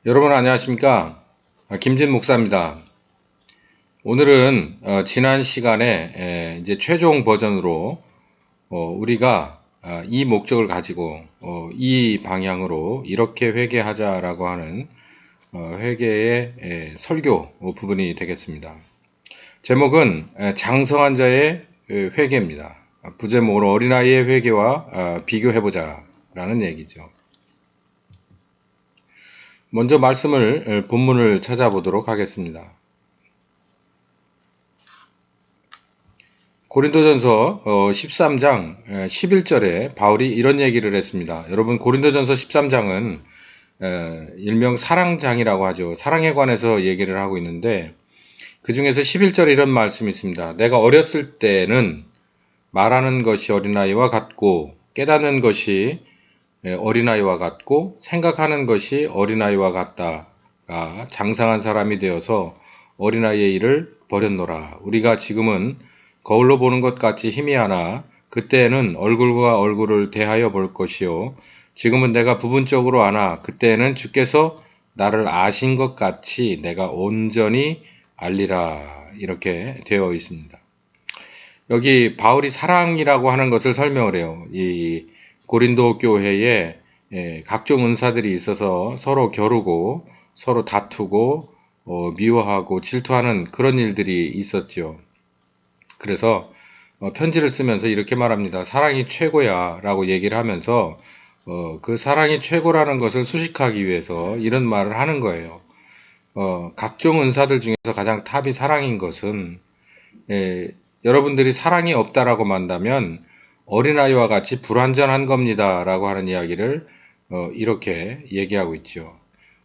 여러분 안녕하십니까? 김진 목사입니다. 오늘은 지난 시간에 이제 최종 버전으로 우리가 이 목적을 가지고 이 방향으로 이렇게 회개하자라고 하는 회개의 설교 부분이 되겠습니다. 제목은 장성한 자의 회개입니다. 부제목으로 어린아이의 회개와 비교해보자 라는 얘기죠. 먼저 본문을 찾아보도록 하겠습니다. 고린도전서 13장 11절에 바울이 이런 얘기를 했습니다. 여러분, 고린도전서 13장은 일명 사랑장이라고 하죠. 사랑에 관해서 얘기를 하고 있는데 그 중에서 11절에 이런 말씀이 있습니다. 내가 어렸을 때는 말하는 것이 어린아이와 같고 깨닫는 것이 어린아이와 같고 생각하는 것이 어린아이와 같다가 장성한 사람이 되어서 어린아이의 일을 버렸노라. 우리가 지금은 거울로 보는 것 같이 희미하나 그때에는 얼굴과 얼굴을 대하여 볼 것이요 지금은 내가 부분적으로 아나 그때에는 주께서 나를 아신 것 같이 내가 온전히 알리라. 이렇게 되어 있습니다. 여기 바울이 사랑이라고 하는 것을 설명을 해요. 이 고린도 교회에 각종 은사들이 있어서 서로 겨루고 서로 다투고 미워하고 질투하는 그런 일들이 있었죠. 그래서 편지를 쓰면서 이렇게 말합니다. 사랑이 최고야 라고 얘기를 하면서 그 사랑이 최고라는 것을 수식하기 위해서 이런 말을 하는 거예요. 각종 은사들 중에서 가장 탑이 사랑인 것은 여러분들이 사랑이 없다라고 만다면 어린아이와 같이 불완전한 겁니다 라고 하는 이야기를 이렇게 얘기하고 있죠.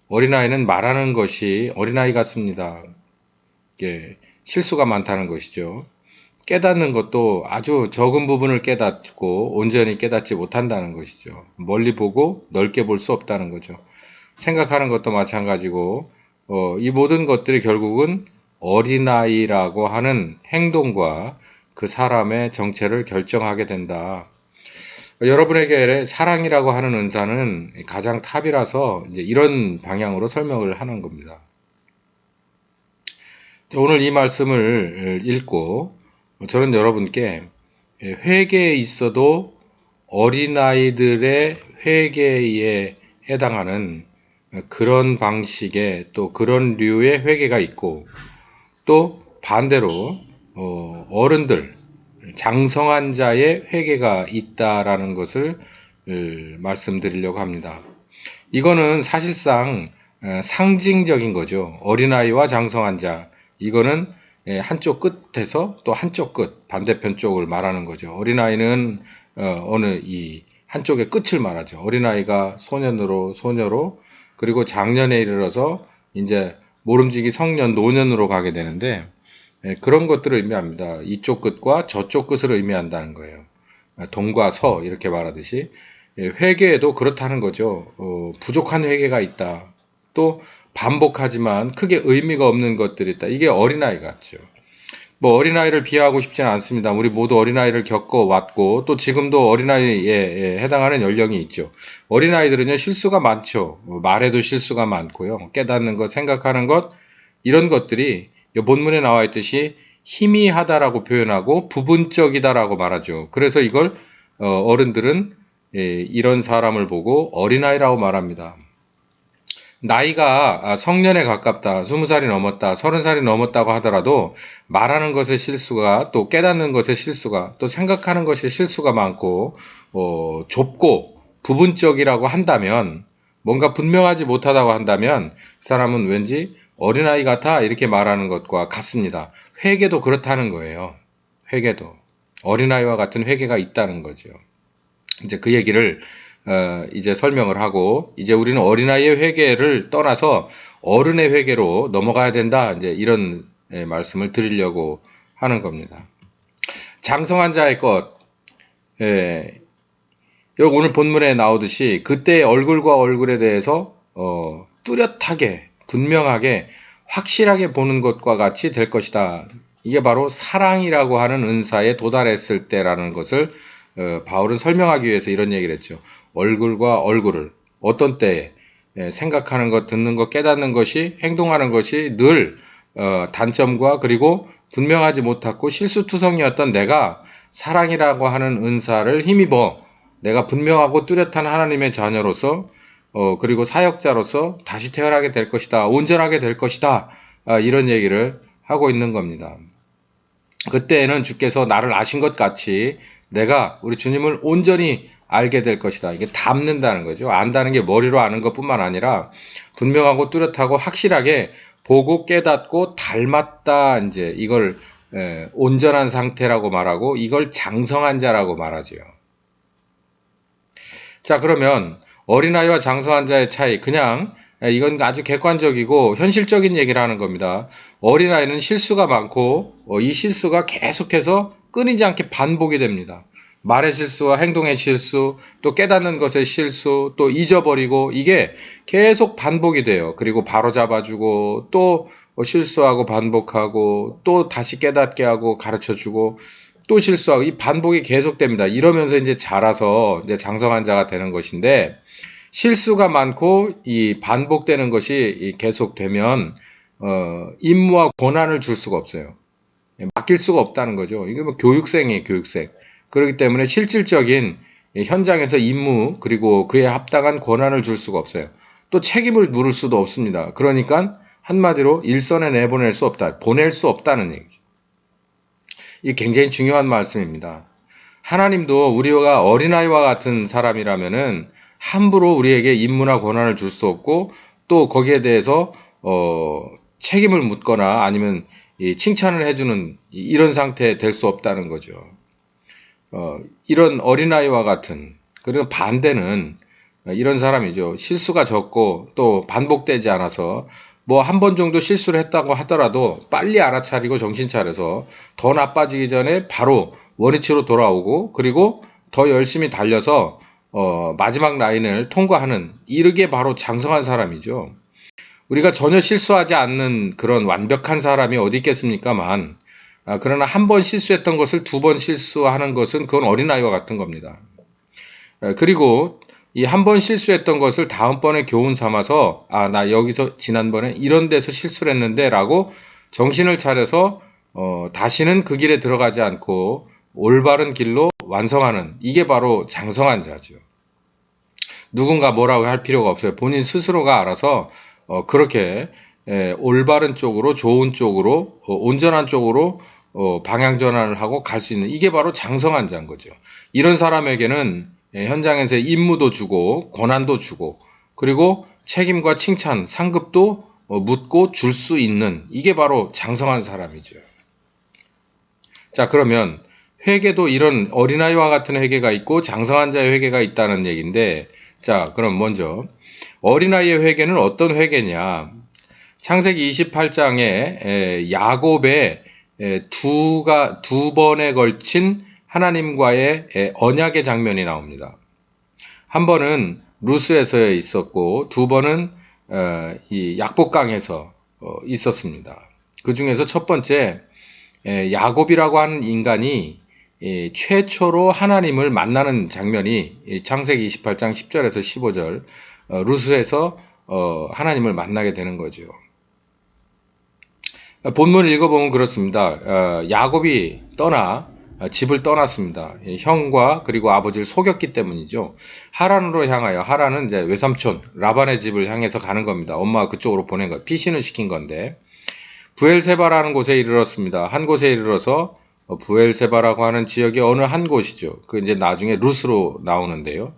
어린아이는 말하는 것이 어린아이 같습니다. 실수가 많다는 것이죠. 깨닫는 것도 아주 적은 부분을 깨닫고 온전히 깨닫지 못한다는 것이죠. 멀리 보고 넓게 볼 수 없다는 거죠. 생각하는 것도 마찬가지고 이 모든 것들이 결국은 어린아이라고 하는 행동과 그 사람의 정체를 결정하게 된다. 여러분에게 사랑이라고 하는 은사는 가장 탑이라서 이제 이런 방향으로 설명을 하는 겁니다. 오늘 이 말씀을 읽고 저는 여러분께 회개에 있어도 어린아이들의 회개에 해당하는 그런 방식의 또 그런 류의 회개가 있고 또 반대로 어른들 장성한 자의 회개가 있다라는 것을 말씀드리려고 합니다. 이거는 사실상 상징적인 거죠. 어린아이와 장성한 자. 이거는 한쪽 끝에서 또 한쪽 끝, 반대편 쪽을 말하는 거죠. 어린아이는 어느 이 한쪽의 끝을 말하죠. 어린아이가 소녀로 그리고 장년에 이르러서 이제 모름지기 성년, 노년으로 가게 되는데 그런 것들을 의미합니다. 이쪽 끝과 저쪽 끝을 의미한다는 거예요. 동과 서 이렇게 말하듯이 회개에도 그렇다는 거죠. 부족한 회개가 있다. 또 반복하지만 크게 의미가 없는 것들이 있다. 이게 어린아이 같죠. 뭐 어린아이를 비하하고 싶지는 않습니다. 우리 모두 어린아이를 겪어왔고 또 지금도 어린아이에 해당하는 연령이 있죠. 어린아이들은요 실수가 많죠. 말에도 실수가 많고요. 깨닫는 것, 생각하는 것 이런 것들이 본문에 나와 있듯이 희미하다라고 표현하고 부분적이다라고 말하죠. 그래서 이걸 어른들은 이런 사람을 보고 어린아이라고 말합니다. 나이가 성년에 가깝다, 20살이 넘었다, 30살이 넘었다고 하더라도 말하는 것의 실수가 또 깨닫는 것의 실수가 또 생각하는 것의 실수가 많고 좁고 부분적이라고 한다면 뭔가 분명하지 못하다고 한다면 그 사람은 왠지 어린아이 같아 이렇게 말하는 것과 같습니다. 회개도 그렇다는 거예요. 회개도 어린아이와 같은 회개가 있다는 거죠. 이제 그 얘기를 이제 설명을 하고 이제 우리는 어린아이의 회개를 떠나서 어른의 회개로 넘어가야 된다. 이제 이런 말씀을 드리려고 하는 겁니다. 장성한 자의 것, 여기 오늘 본문에 나오듯이 그때의 얼굴과 얼굴에 대해서 뚜렷하게 분명하게 확실하게 보는 것과 같이 될 것이다. 이게 바로 사랑이라고 하는 은사에 도달했을 때라는 것을 바울은 설명하기 위해서 이런 얘기를 했죠. 얼굴과 얼굴을 어떤 때에 생각하는 것, 듣는 것, 깨닫는 것이, 행동하는 것이 늘 단점과 그리고 분명하지 못하고 실수투성이었던 내가 사랑이라고 하는 은사를 힘입어 내가 분명하고 뚜렷한 하나님의 자녀로서 그리고 사역자로서 다시 태어나게 될 것이다. 온전하게 될 것이다. 이런 얘기를 하고 있는 겁니다. 그때에는 주께서 나를 아신 것 같이 내가 우리 주님을 온전히 알게 될 것이다. 이게 닮는다는 거죠. 안다는 게 머리로 아는 것뿐만 아니라 분명하고 뚜렷하고 확실하게 보고 깨닫고 닮았다. 이제 이걸 온전한 상태라고 말하고 이걸 장성한 자라고 말하지요. 자, 그러면 어린아이와 장성한 자의 차이, 그냥 이건 아주 객관적이고 현실적인 얘기를 하는 겁니다. 어린아이는 실수가 많고 이 실수가 계속해서 끊이지 않게 반복이 됩니다. 말의 실수와 행동의 실수, 또 깨닫는 것의 실수, 또 잊어버리고 이게 계속 반복이 돼요. 그리고 바로 잡아주고 또 실수하고 반복하고 또 다시 깨닫게 하고 가르쳐주고 또 실수하고 이 반복이 계속됩니다. 이러면서 이제 자라서 이제 장성한 자가 되는 것인데 실수가 많고 이 반복되는 것이 계속되면 임무와 권한을 줄 수가 없어요. 맡길 수가 없다는 거죠. 이게 뭐 교육생이에요, 교육생. 그렇기 때문에 실질적인 현장에서 임무 그리고 그에 합당한 권한을 줄 수가 없어요. 또 책임을 물을 수도 없습니다. 그러니까 한마디로 일선에 내보낼 수 없다, 보낼 수 없다는 얘기죠. 이 굉장히 중요한 말씀입니다. 하나님도 우리가 어린아이와 같은 사람이라면은 함부로 우리에게 임무나 권한을 줄 수 없고 또 거기에 대해서 책임을 묻거나 아니면 칭찬을 해주는 이런 상태에 될 수 없다는 거죠. 이런 어린아이와 같은, 그리고 반대는 이런 사람이죠. 실수가 적고 또 반복되지 않아서 뭐 한 번 정도 실수를 했다고 하더라도 빨리 알아차리고 정신 차려서 더 나빠지기 전에 바로 원위치로 돌아오고 그리고 더 열심히 달려서 마지막 라인을 통과하는, 이르게 바로 장성한 사람이죠. 우리가 전혀 실수하지 않는 그런 완벽한 사람이 어디 있겠습니까만, 그러나 한 번 실수했던 것을 두 번 실수하는 것은 그건 어린아이와 같은 겁니다. 그리고 이 한 번 실수했던 것을 다음번에 교훈 삼아서 나 여기서 지난번에 이런 데서 실수를 했는데 라고 정신을 차려서 다시는 그 길에 들어가지 않고 올바른 길로 완성하는, 이게 바로 장성한 자죠. 누군가 뭐라고 할 필요가 없어요. 본인 스스로가 알아서 그렇게 올바른 쪽으로, 좋은 쪽으로, 온전한 쪽으로 방향 전환을 하고 갈 수 있는, 이게 바로 장성한 자인 거죠. 이런 사람에게는 현장에서 임무도 주고 권한도 주고 그리고 책임과 칭찬, 상급도 묻고 줄 수 있는, 이게 바로 장성한 사람이죠. 자, 그러면 회개도 이런 어린아이와 같은 회개가 있고 장성한 자의 회개가 있다는 얘기인데, 자, 그럼 먼저 어린아이의 회개는 어떤 회개냐? 창세기 28장에 야곱의 두 번에 걸친 하나님과의 언약의 장면이 나옵니다. 한 번은 루스에서 있었고 두 번은 이 약복강에서 있었습니다. 그 중에서 첫 번째 야곱이라고 하는 인간이 최초로 하나님을 만나는 장면이 창세기 28장 10절에서 15절 루스에서 하나님을 만나게 되는 거죠. 본문을 읽어보면 그렇습니다. 야곱이 집을 떠났습니다. 형과 그리고 아버지를 속였기 때문이죠. 하란으로 향하여, 하란은 이제 외삼촌 라반의 집을 향해서 가는 겁니다. 엄마가 그쪽으로 보낸 거, 피신을 시킨 건데, 부엘세바라는 곳에 이르렀습니다. 한 곳에 이르러서 부엘세바라고 하는 지역의 어느 한 곳이죠. 그 이제 나중에 루스로 나오는데요.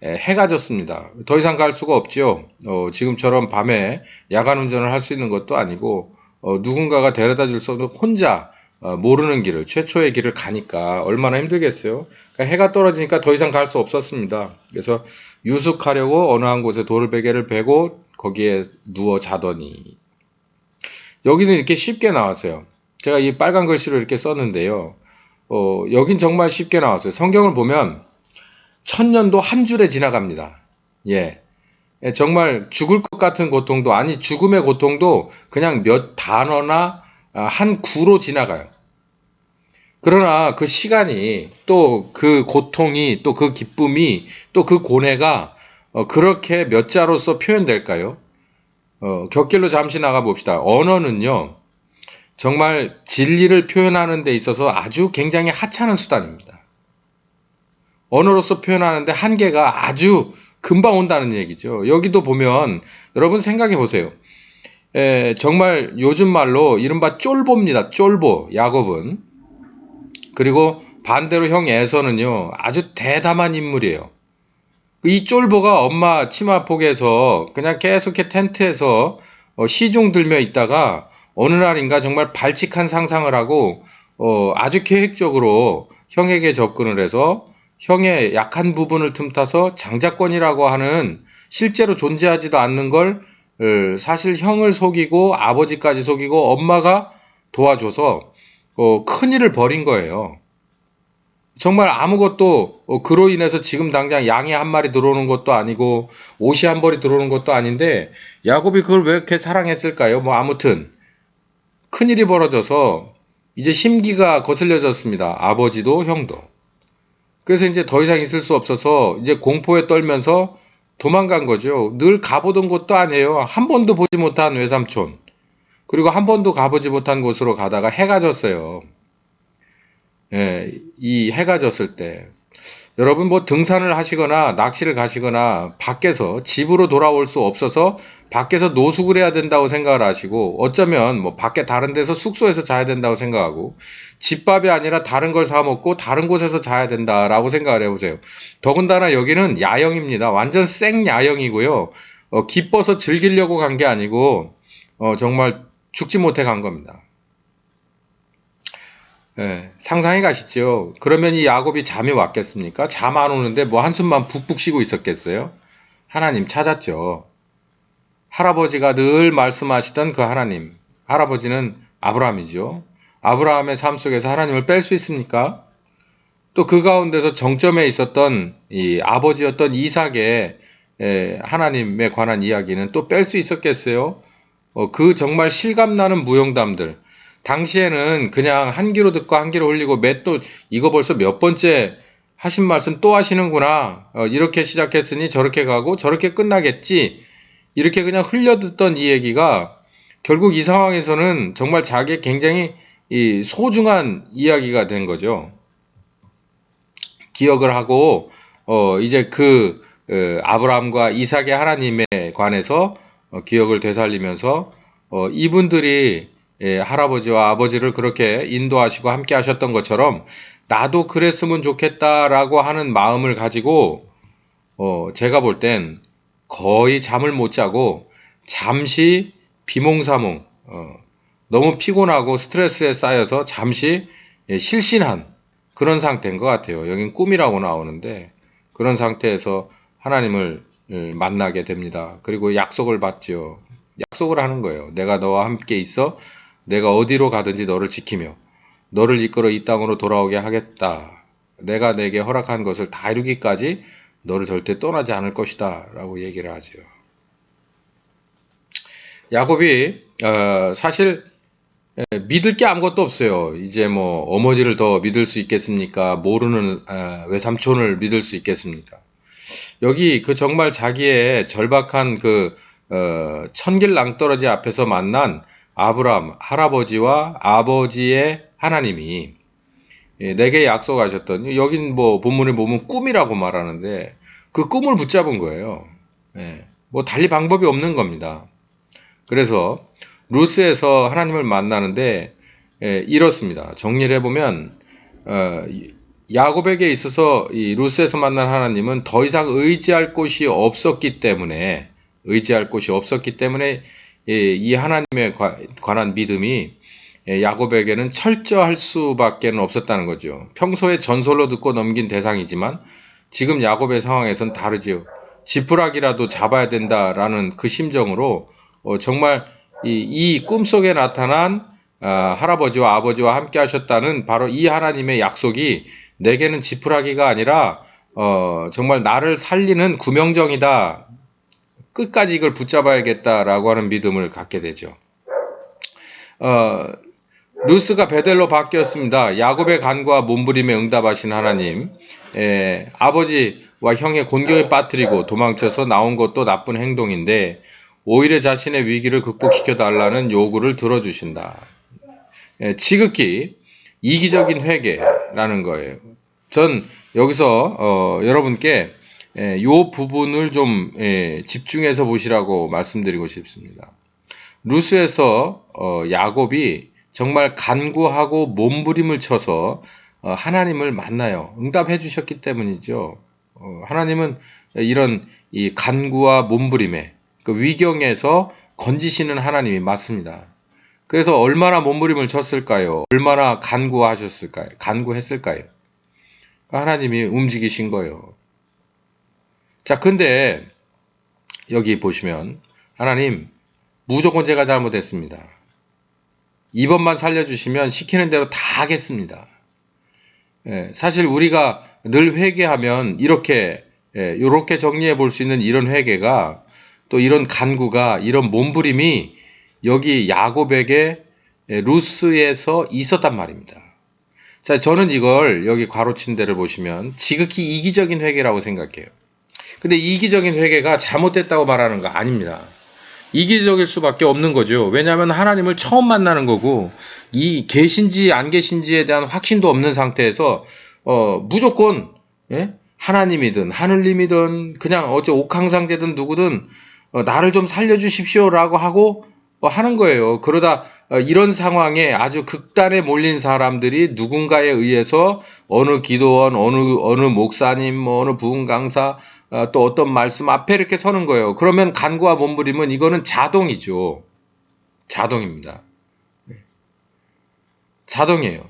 해가 졌습니다. 더 이상 갈 수가 없죠. 지금처럼 밤에 야간 운전을 할 수 있는 것도 아니고 누군가가 데려다 줄 수 없는, 혼자 모르는 길을, 최초의 길을 가니까 얼마나 힘들겠어요. 그러니까 해가 떨어지니까 더 이상 갈 수 없었습니다. 그래서 유숙하려고 어느 한 곳에 돌베개를 베고 거기에 누워 자더니, 여기는 이렇게 쉽게 나왔어요. 제가 이 빨간 글씨로 이렇게 썼는데요. 여긴 정말 쉽게 나왔어요. 성경을 보면 천년도 한 줄에 지나갑니다. 예. 정말 죽을 것 같은 고통도, 아니 죽음의 고통도 그냥 몇 단어나 한 구로 지나가요. 그러나 그 시간이, 또 그 고통이, 또 그 기쁨이, 또 그 고뇌가 그렇게 몇 자로서 표현될까요? 곁길로 잠시 나가 봅시다. 언어는요, 정말 진리를 표현하는 데 있어서 아주 굉장히 하찮은 수단입니다. 언어로서 표현하는데 한계가 아주 금방 온다는 얘기죠. 여기도 보면 여러분 생각해 보세요. 정말 요즘 말로 이른바 쫄보입니다. 쫄보, 야곱은. 그리고 반대로 형 에서는요, 아주 대담한 인물이에요. 이 쫄보가 엄마 치마폭에서 그냥 계속 이렇게 텐트에서 시중 들며 있다가 어느 날인가 정말 발칙한 상상을 하고 아주 계획적으로 형에게 접근을 해서 형의 약한 부분을 틈타서 장자권이라고 하는 실제로 존재하지도 않는 걸 사실 형을 속이고 아버지까지 속이고 엄마가 도와줘서 큰일을 벌인 거예요. 정말 아무것도 그로 인해서 지금 당장 양이 한 마리 들어오는 것도 아니고 옷이 한 벌이 들어오는 것도 아닌데 야곱이 그걸 왜 이렇게 사랑했을까요? 뭐 아무튼 큰일이 벌어져서 이제 심기가 거슬려졌습니다. 아버지도 형도. 그래서 이제 더 이상 있을 수 없어서 이제 공포에 떨면서 도망간 거죠. 늘 가보던 곳도 아니에요. 한 번도 보지 못한 외삼촌. 그리고 한 번도 가보지 못한 곳으로 가다가 해가 졌어요. 예, 이 해가 졌을 때. 여러분 뭐 등산을 하시거나 낚시를 가시거나 밖에서 집으로 돌아올 수 없어서 밖에서 노숙을 해야 된다고 생각을 하시고 어쩌면 뭐 밖에 다른 데서 숙소에서 자야 된다고 생각하고 집밥이 아니라 다른 걸 사 먹고 다른 곳에서 자야 된다라고 생각을 해보세요. 더군다나 여기는 야영입니다. 완전 생 야영이고요. 기뻐서 즐기려고 간 게 아니고 정말 죽지 못해 간 겁니다. 예, 상상해 가시죠. 그러면 이 야곱이 잠이 왔겠습니까? 잠 안 오는데 뭐 한숨만 푹푹 쉬고 있었겠어요? 하나님 찾았죠. 할아버지가 늘 말씀하시던 그 하나님. 할아버지는 아브라함이죠. 아브라함의 삶 속에서 하나님을 뺄 수 있습니까? 또 그 가운데서 정점에 있었던 이 아버지였던 이삭의 하나님에 관한 이야기는 또 뺄 수 있었겠어요? 그 정말 실감나는 무용담들. 당시에는 그냥 한 귀로 듣고 한 귀로 흘리고 또 이거 벌써 몇 번째 하신 말씀 또 하시는구나. 이렇게 시작했으니 저렇게 가고 저렇게 끝나겠지. 이렇게 그냥 흘려듣던 이 얘기가 결국 이 상황에서는 정말 자기의 굉장히 이 소중한 이야기가 된 거죠. 기억을 하고 이제 그 아브라함과 이삭의 하나님에 관해서 기억을 되살리면서 이분들이 할아버지와 아버지를 그렇게 인도하시고 함께 하셨던 것처럼 나도 그랬으면 좋겠다라고 하는 마음을 가지고 제가 볼 땐 거의 잠을 못 자고 잠시 비몽사몽 너무 피곤하고 스트레스에 쌓여서 잠시 실신한 그런 상태인 것 같아요. 여긴 꿈이라고 나오는데 그런 상태에서 하나님을 만나게 됩니다. 그리고 약속을 받죠. 약속을 하는 거예요. 내가 너와 함께 있어 내가 어디로 가든지 너를 지키며 너를 이끌어 이 땅으로 돌아오게 하겠다. 내가 내게 허락한 것을 다 이루기까지 너를 절대 떠나지 않을 것이다 라고 얘기를 하죠. 야곱이 사실 믿을 게 아무것도 없어요. 이제 뭐 어머니를 더 믿을 수 있겠습니까? 모르는 외삼촌을 믿을 수 있겠습니까? 여기 그 정말 자기의 절박한 그 천길 낭떠러지 앞에서 만난 아브라함 할아버지와 아버지의 하나님이 내게 약속하셨던 여긴 뭐 본문에 보면 꿈이라고 말하는데 그 꿈을 붙잡은 거예요. 뭐 달리 방법이 없는 겁니다. 그래서 루스에서 하나님을 만나는데 이렇습니다. 정리를 해보면 야곱에게 있어서 이 루스에서 만난 하나님은 더 이상 의지할 곳이 없었기 때문에 이 하나님에 관한 믿음이 야곱에게는 철저할 수밖에 없었다는 거죠. 평소에 전설로 듣고 넘긴 대상이지만 지금 야곱의 상황에선 다르지요. 지푸라기라도 잡아야 된다라는 그 심정으로 정말 이 꿈속에 나타난 할아버지와 아버지와 함께 하셨다는 바로 이 하나님의 약속이 내게는 지푸라기가 아니라 정말 나를 살리는 구명정이다. 끝까지 이걸 붙잡아야겠다라고 하는 믿음을 갖게 되죠. 루스가 베델로 바뀌었습니다. 야곱의 간구와 몸부림에 응답하신 하나님. 아버지 형의 곤경에 빠뜨리고 도망쳐서 나온 것도 나쁜 행동인데 오히려 자신의 위기를 극복시켜 달라는 요구를 들어주신다. 지극히 이기적인 회개라는 거예요. 전 여기서 여러분께 요 부분을 좀 집중해서 보시라고 말씀드리고 싶습니다. 루스에서 야곱이 정말 간구하고 몸부림을 쳐서 하나님을 만나요. 응답해 주셨기 때문이죠. 하나님은 이런 이 간구와 몸부림에 그 위경에서 건지시는 하나님이 맞습니다. 그래서 얼마나 몸부림을 쳤을까요? 얼마나 간구하셨을까요? 간구했을까요? 하나님이 움직이신 거예요. 자, 근데 여기 보시면 하나님 무조건 제가 잘못했습니다. 이번만 살려주시면 시키는 대로 다 하겠습니다. 사실 우리가 늘 회개하면 이렇게 정리해 볼 수 있는 이런 회개가 또 이런 간구가 이런 몸부림이 여기 야곱에게 루스에서 있었단 말입니다. 자, 저는 이걸 여기 괄호친 데를 보시면 지극히 이기적인 회개라고 생각해요. 근데 이기적인 회개가 잘못됐다고 말하는 거 아닙니다. 이기적일 수밖에 없는 거죠. 왜냐하면 하나님을 처음 만나는 거고 이 계신지 안 계신지에 대한 확신도 없는 상태에서 무조건 하나님이든 하늘님이든 그냥 옥황상제든 누구든 나를 좀 살려주십시오라고 하고 하는 거예요. 그러다 이런 상황에 아주 극단에 몰린 사람들이 누군가에 의해서 어느 기도원, 어느 목사님, 어느 부흥 강사, 또 어떤 말씀 앞에 이렇게 서는 거예요. 그러면 간구와 몸부림은 이거는 자동이죠. 자동입니다. 자동이에요.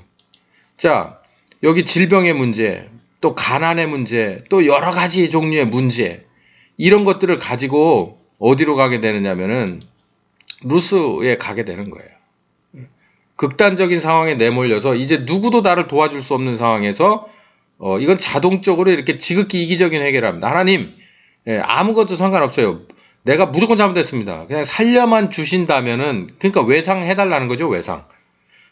자, 여기 질병의 문제, 또 가난의 문제, 또 여러 가지 종류의 문제, 이런 것들을 가지고 어디로 가게 되느냐면은 루스에 가게 되는 거예요. 극단적인 상황에 내몰려서 이제 누구도 나를 도와줄 수 없는 상황에서 이건 자동적으로 이렇게 지극히 이기적인 회개를 합니다. 하나님, 아무것도 상관없어요. 내가 무조건 잘못했습니다. 그냥 살려만 주신다면은, 그러니까 외상해달라는 거죠, 외상.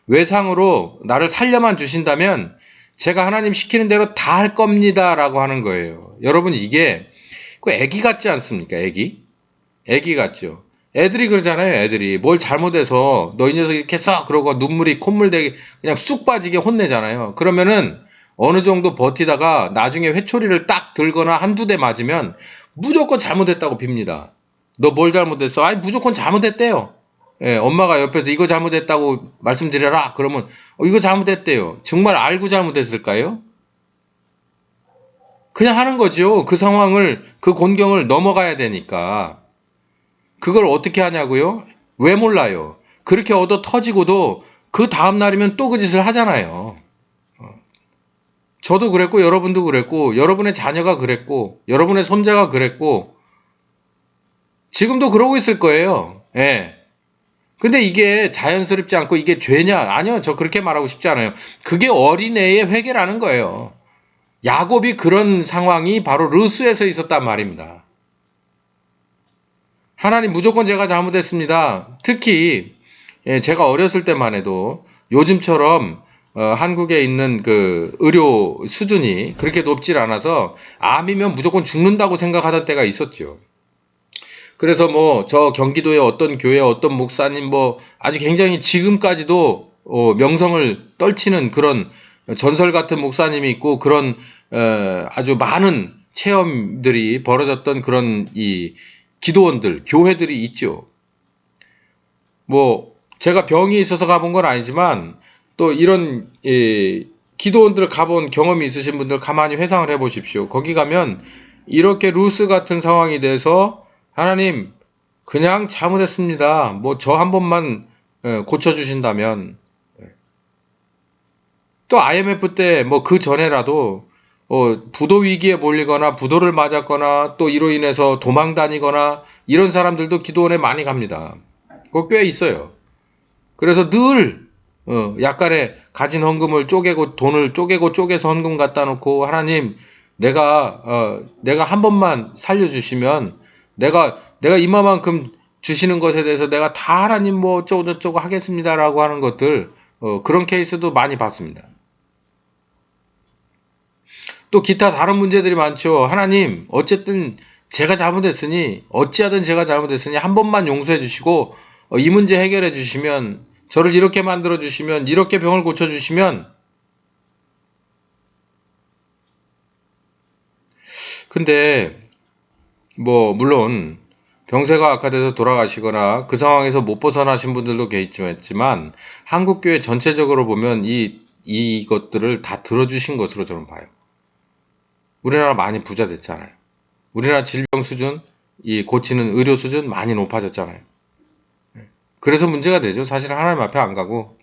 외상으로 나를 살려만 주신다면 제가 하나님 시키는 대로 다 할 겁니다. 라고 하는 거예요. 여러분, 이게 그 애기 같지 않습니까? 애기 같죠. 애들이 그러잖아요. 애들이 뭘 잘못해서 너 이 녀석 이렇게 써 그러고 눈물이 콧물 되게 그냥 쑥 빠지게 혼내잖아요. 그러면은 어느 정도 버티다가 나중에 회초리를 딱 들거나 한두 대 맞으면 무조건 잘못했다고 빕니다. 너 뭘 잘못했어? 아니 무조건 잘못했대요. 엄마가 옆에서 이거 잘못했다고 말씀드려라. 그러면 이거 잘못했대요. 정말 알고 잘못했을까요? 그냥 하는 거죠. 그 상황을 그 곤경을 넘어가야 되니까. 그걸 어떻게 하냐고요? 왜 몰라요? 그렇게 얻어 터지고도 그 다음 날이면 또 그 짓을 하잖아요. 저도 그랬고 여러분도 그랬고 여러분의 자녀가 그랬고 여러분의 손자가 그랬고 지금도 그러고 있을 거예요. 예. 근데 이게 자연스럽지 않고 이게 죄냐? 아니요. 저 그렇게 말하고 싶지 않아요. 그게 어린애의 회개라는 거예요. 야곱이 그런 상황이 바로 루스에서 있었단 말입니다. 하나님 무조건 제가 잘못했습니다. 특히 제가 어렸을 때만 해도 요즘처럼 한국에 있는 그 의료 수준이 그렇게 높질 않아서 암이면 무조건 죽는다고 생각하던 때가 있었죠. 그래서 뭐 저 경기도의 어떤 교회 어떤 목사님 뭐 아주 굉장히 지금까지도 명성을 떨치는 그런 전설 같은 목사님이 있고 그런 아주 많은 체험들이 벌어졌던 그런 이 기도원들, 교회들이 있죠. 뭐 제가 병이 있어서 가본 건 아니지만 또 이런 기도원들 가본 경험이 있으신 분들 가만히 회상을 해보십시오. 거기 가면 이렇게 루스 같은 상황이 돼서 하나님 그냥 잘못했습니다. 뭐 저 한 번만 고쳐주신다면 또 IMF 때 뭐 그 전에라도 부도 위기에 몰리거나 부도를 맞았거나 또 이로 인해서 도망 다니거나 이런 사람들도 기도원에 많이 갑니다. 그거 꽤 있어요. 그래서 늘 약간의 가진 헌금을 쪼개고 돈을 쪼개서 헌금 갖다 놓고 하나님 내가 한 번만 살려주시면 내가 이마만큼 주시는 것에 대해서 내가 다 하나님 뭐 어쩌고저쩌고 하겠습니다라고 하는 것들 그런 케이스도 많이 봤습니다. 또 기타 다른 문제들이 많죠. 하나님, 어쨌든 제가 잘못했으니, 어찌하든 제가 잘못했으니 한 번만 용서해 주시고, 이 문제 해결해 주시면, 저를 이렇게 만들어 주시면, 이렇게 병을 고쳐 주시면, 근데, 물론, 병세가 악화돼서 돌아가시거나 그 상황에서 못 벗어나신 분들도 계시지만, 한국교회 전체적으로 보면 이것들을 다 들어주신 것으로 저는 봐요. 우리나라 많이 부자 됐잖아요. 우리나라 질병 수준, 이 고치는 의료 수준 많이 높아졌잖아요. 그래서 문제가 되죠. 사실은 하나님 앞에 안 가고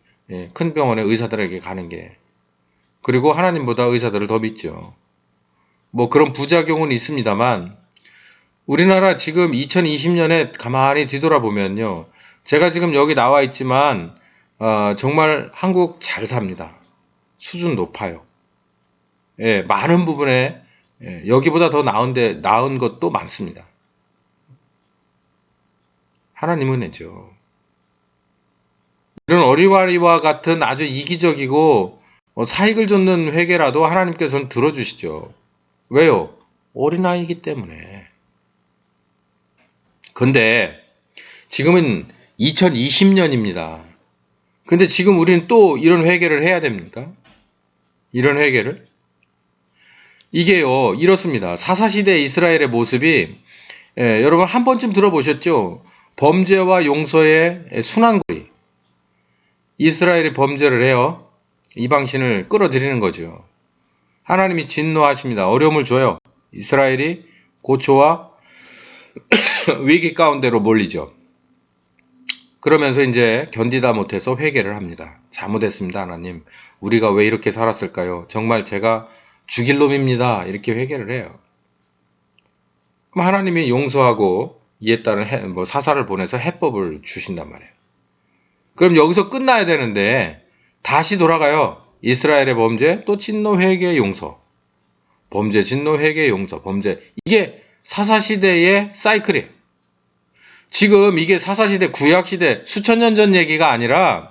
큰 병원에 의사들에게 가는 게. 그리고 하나님보다 의사들을 더 믿죠. 그런 부작용은 있습니다만 우리나라 지금 2020년에 가만히 뒤돌아보면요. 제가 지금 여기 나와 있지만 정말 한국 잘 삽니다. 수준 높아요. 많은 부분에 여기보다 더 나은 것도 많습니다. 하나님 은혜죠. 이런 어리와리와 같은 아주 이기적이고 사익을 좇는 회개라도 하나님께서는 들어주시죠. 왜요? 어린아이이기 때문에. 근데 지금은 2020년입니다. 근데 지금 우리는 또 이런 회개를 해야 됩니까? 이런 회개를? 이게요, 이렇습니다. 사사시대 이스라엘의 모습이, 여러분 한 번쯤 들어보셨죠? 범죄와 용서의 순환고리. 이스라엘이 범죄를 해요. 이방신을 끌어들이는 거죠. 하나님이 진노하십니다. 어려움을 줘요. 이스라엘이 고초와 위기 가운데로 몰리죠. 그러면서 이제 견디다 못해서 회개를 합니다. 잘못했습니다, 하나님. 우리가 왜 이렇게 살았을까요? 정말 제가 죽일 놈입니다. 이렇게 회개를 해요. 그럼 하나님이 용서하고 이에 따른 사사를 보내서 해법을 주신단 말이에요. 그럼 여기서 끝나야 되는데 다시 돌아가요. 이스라엘의 범죄, 또 진노, 회개, 용서. 범죄, 진노, 회개, 용서, 범죄. 이게 사사시대의 사이클이에요. 지금 이게 사사시대, 구약시대, 수천 년 전 얘기가 아니라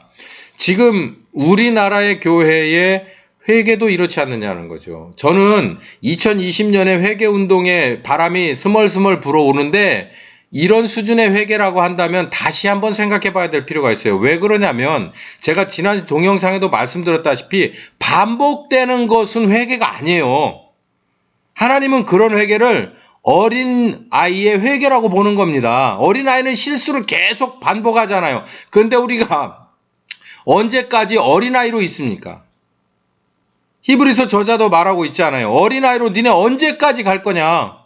지금 우리나라의 교회의 회개도 이렇지 않느냐는 거죠. 저는 2020년에 회개운동의 바람이 스멀스멀 불어오는데 이런 수준의 회개라고 한다면 다시 한번 생각해 봐야 될 필요가 있어요. 왜 그러냐면 제가 지난 동영상에도 말씀드렸다시피 반복되는 것은 회개가 아니에요. 하나님은 그런 회개를 어린 아이의 회개라고 보는 겁니다. 어린 아이는 실수를 계속 반복하잖아요. 근데 우리가 언제까지 어린 아이로 있습니까? 히브리서 저자도 말하고 있잖아요. 어린 아이로 니네 언제까지 갈 거냐?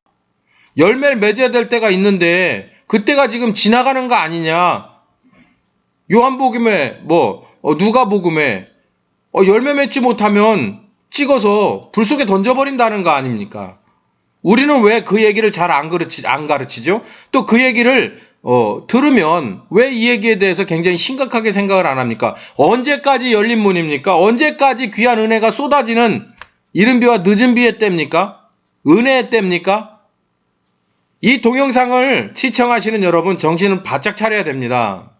열매를 맺어야 될 때가 있는데 그때가 지금 지나가는 거 아니냐? 요한복음에 누가복음에 열매 맺지 못하면 찍어서 불 속에 던져버린다는 거 아닙니까? 우리는 왜 그 얘기를 잘 안 가르치죠? 또 그 얘기를 들으면 왜 이 얘기에 대해서 굉장히 심각하게 생각을 안 합니까? 언제까지 열린 문입니까? 언제까지 귀한 은혜가 쏟아지는 이른 비와 늦은 비의 때입니까? 은혜의 때입니까? 이 동영상을 시청하시는 여러분 정신을 바짝 차려야 됩니다.